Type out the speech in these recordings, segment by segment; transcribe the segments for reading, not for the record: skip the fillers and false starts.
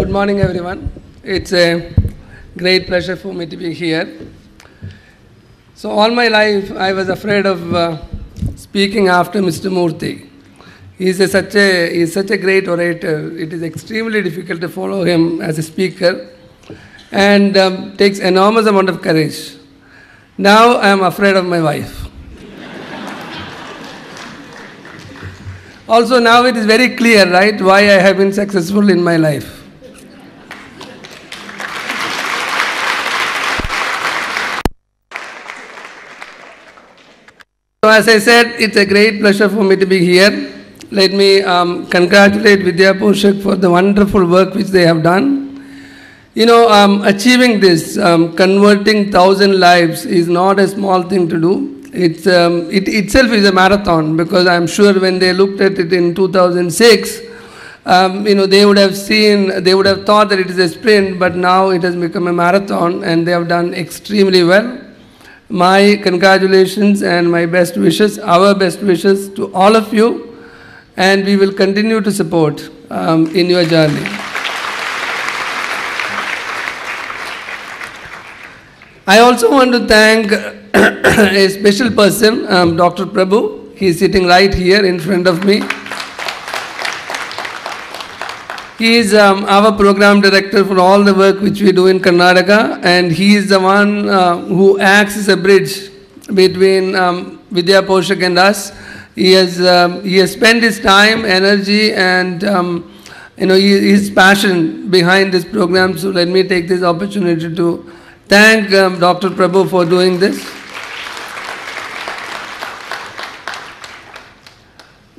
Good morning, everyone. It's a great pleasure for me to be here. So all my life, I was afraid of speaking after Mr. Murthy. He's such a great orator. It is extremely difficult to follow him as a speaker, and takes enormous amount of courage. Now I am afraid of my wife. Also now it is very clear, right, why I have been successful in my life. So as I said, it's a great pleasure for me to be here. Let me congratulate Vidya Poshak for the wonderful work which they have done. You know, achieving this, converting 1,000 lives is not a small thing to do. It itself is a marathon, because I'm sure when they looked at it in 2006, you know, they would have thought that it is a sprint, but now it has become a marathon, and they have done extremely well. My congratulations and my best wishes, our best wishes to all of you, and we will continue to support in your journey. I also want to thank a special person, Dr. Prabhu. He is sitting right here in front of me. He is our program director for all the work which we do in Karnataka, and he is the one who acts as a bridge between Vidya Poshak and us. He has spent his time, energy, and you know, his passion behind this program. So let me take this opportunity to thank Dr. Prabhu for doing this.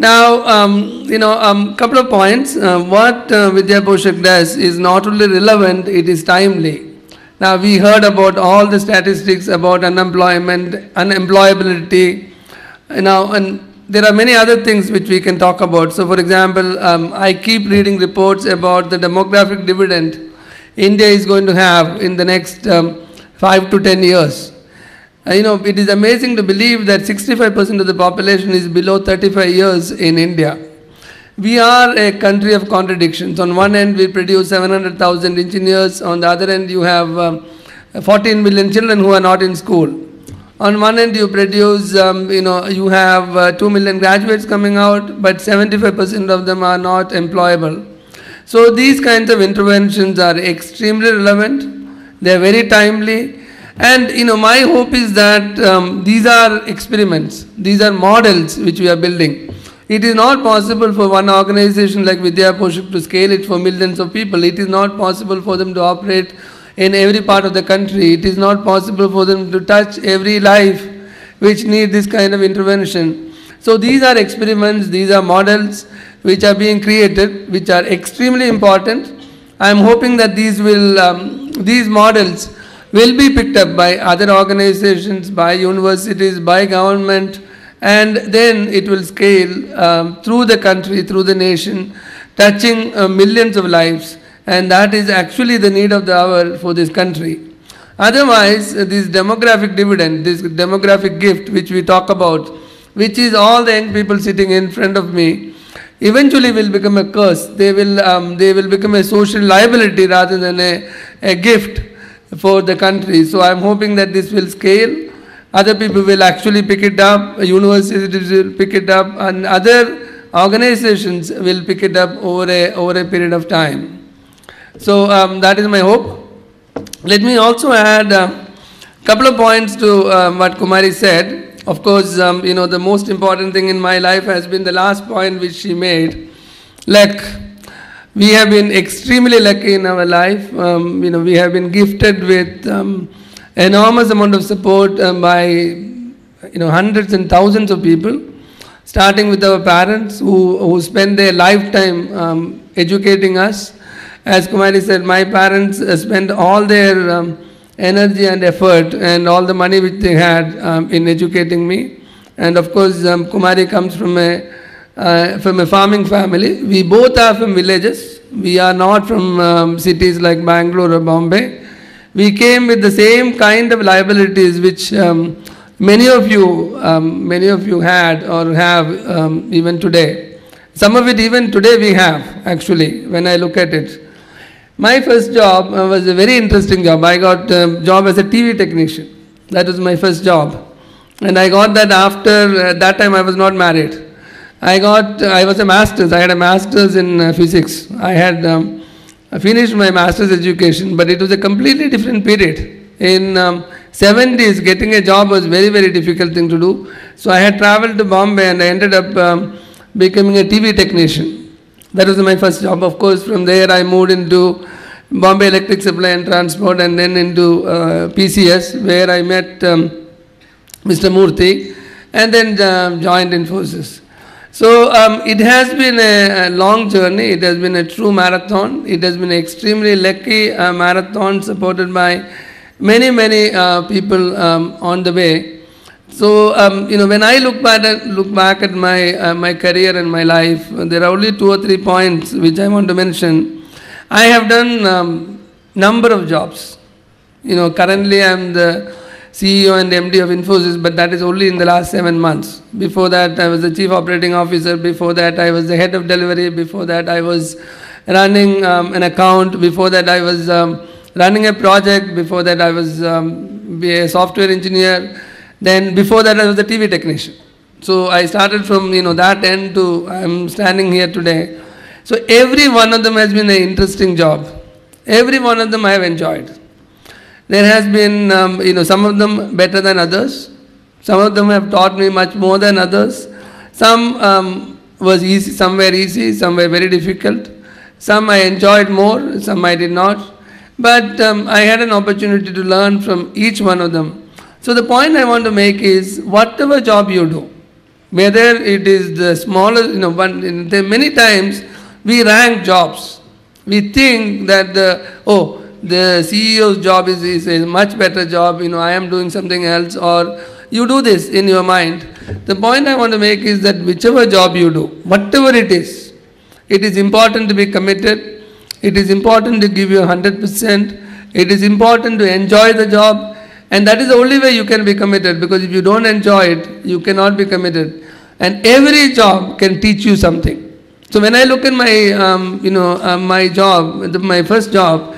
Now, you know, couple of points. What Vidya Poshak does is not only relevant, it is timely. Now, we heard about all the statistics about unemployment, unemployability, you know, and there are many other things which we can talk about. So, for example, I keep reading reports about the demographic dividend India is going to have in the next 5 to 10 years. You know, it is amazing to believe that 65% of the population is below 35 years in India. We are a country of contradictions. On one end, we produce 700,000 engineers. On the other end, you have 14 million children who are not in school. On one end, you produce, you know, you have 2 million graduates coming out, but 75% of them are not employable. So these kinds of interventions are extremely relevant. They are very timely. And you know, my hope is that these are experiments, these are models which we are building. It is not possible for one organization like Vidya Poshak to scale it for millions of people. It is not possible for them to operate in every part of the country. It is not possible for them to touch every life which need this kind of intervention. So these are experiments, these are models which are being created, which are extremely important. I am hoping that these models will be picked up by other organizations, by universities, by government, and then it will scale through the country, through the nation, touching millions of lives, and that is actually the need of the hour for this country. Otherwise, this demographic dividend, this demographic gift which we talk about, which is all the young people sitting in front of me, eventually will become a curse. They will become a social liability rather than a gift for the country. So I am hoping that this will scale. Other people will actually pick it up, universities will pick it up, and other organizations will pick it up over a period of time. So that is my hope. Let me also add a couple of points to what Kumari said. Of course, you know, the most important thing in my life has been the last point which she made, luck. We have been extremely lucky in our life. You know, we have been gifted with enormous amount of support by, you know, hundreds and thousands of people, starting with our parents who spend their lifetime educating us. As Kumari said, my parents spent all their energy and effort and all the money which they had in educating me. And of course, Kumari comes from a farming family. We both are from villages. We are not from cities like Bangalore or Bombay. We came with the same kind of liabilities which many of you had or have even today. Some of it even today we have, actually, when I look at it. My first job was a very interesting job. I got a job as a TV technician. That was my first job. And I got that after, that time I was not married. I was a master's. I had a master's in physics. I had finished my master's education, but it was a completely different period. In 70s, getting a job was very, very difficult thing to do. So I had traveled to Bombay and I ended up becoming a TV technician. That was my first job. Of course, from there I moved into Bombay Electric Supply and Transport and then into PCS, where I met Mr. Murthy and then joined Infosys. So it has been a long journey. It has been a true marathon. It has been an extremely lucky marathon supported by many, many people on the way. So when I look back at my career and my life, there are only 2 or 3 points which I want to mention. I have done number of jobs. Currently I am the CEO and MD of Infosys, but that is only in the last 7 months. Before that, I was the Chief Operating Officer. Before that, I was the Head of Delivery. Before that, I was running an account. Before that, I was running a project. Before that, I was a software engineer. Then before that, I was a TV technician. So I started from that end to I'm standing here today. So every one of them has been an interesting job. Every one of them I have enjoyed. There has been, some of them better than others. Some of them have taught me much more than others. Some was easy, some were easy, some were very difficult. Some I enjoyed more, some I did not. But I had an opportunity to learn from each one of them. So the point I want to make is, whatever job you do, whether it is the smallest, many times we rank jobs. We think that the CEO's job is a much better job, I am doing something else, or you do this in your mind. The point I want to make is that whichever job you do, whatever it is important to be committed, it is important to give you 100%, it is important to enjoy the job, and that is the only way you can be committed, because if you don't enjoy it, you cannot be committed. And every job can teach you something. So when I look at my, my job, my first job,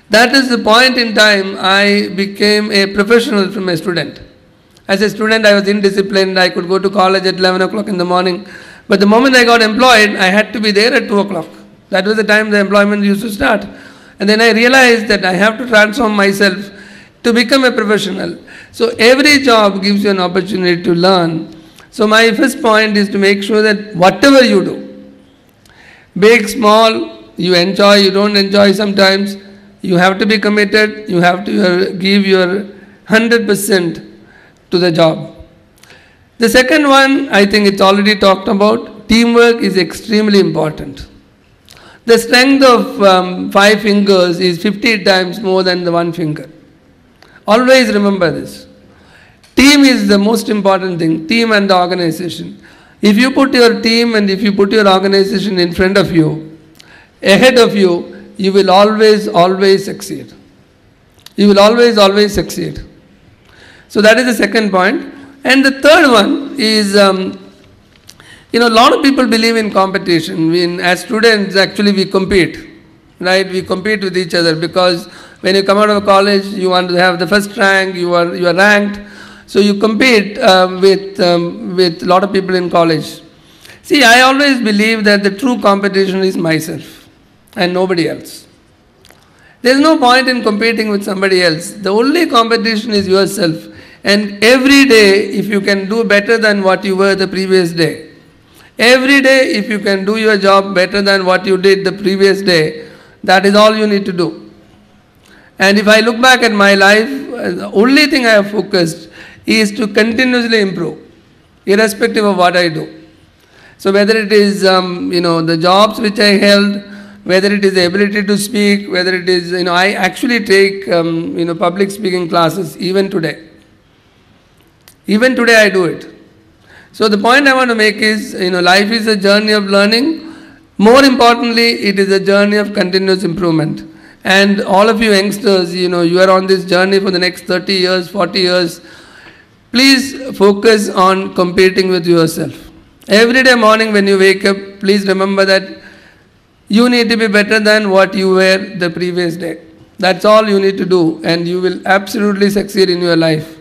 that is the point in time I became a professional from a student. As a student, I was indisciplined. I could go to college at 11 o'clock in the morning. But the moment I got employed, I had to be there at 2 o'clock. That was the time the employment used to start. And then I realized that I have to transform myself to become a professional. So every job gives you an opportunity to learn. So my first point is to make sure that whatever you do, big, small, you enjoy, you don't enjoy sometimes, you have to be committed, you have to give your 100% to the job. The second one, I think it's already talked about, teamwork is extremely important. The strength of 5 fingers is 50 times more than the 1 finger. Always remember this. Team is the most important thing, team and the organization. If you put your team and if you put your organization in front of you, ahead of you, you will always succeed. You will always succeed. So that is the second point. And the third one is, a lot of people believe in competition. As students, actually we compete, right? We compete with each other because when you come out of college, you want to have the first rank, you are ranked. So you compete with a lot of people in college. See, I always believe that the true competition is myself and nobody else. There is no point in competing with somebody else. The only competition is yourself. And every day, if you can do better than what you were the previous day, every day, if you can do your job better than what you did the previous day, that is all you need to do. And if I look back at my life, the only thing I have focused is to continuously improve, irrespective of what I do. So whether it is, the jobs which I held, whether it is the ability to speak, whether it is, I actually take, public speaking classes even today. Even today I do it. So the point I want to make is, life is a journey of learning. More importantly, it is a journey of continuous improvement. And all of you youngsters, you are on this journey for the next 30 years, 40 years. Please focus on competing with yourself. Every day morning when you wake up, please remember that You need to be better than what you were the previous day. That's all you need to do, and you will absolutely succeed in your life.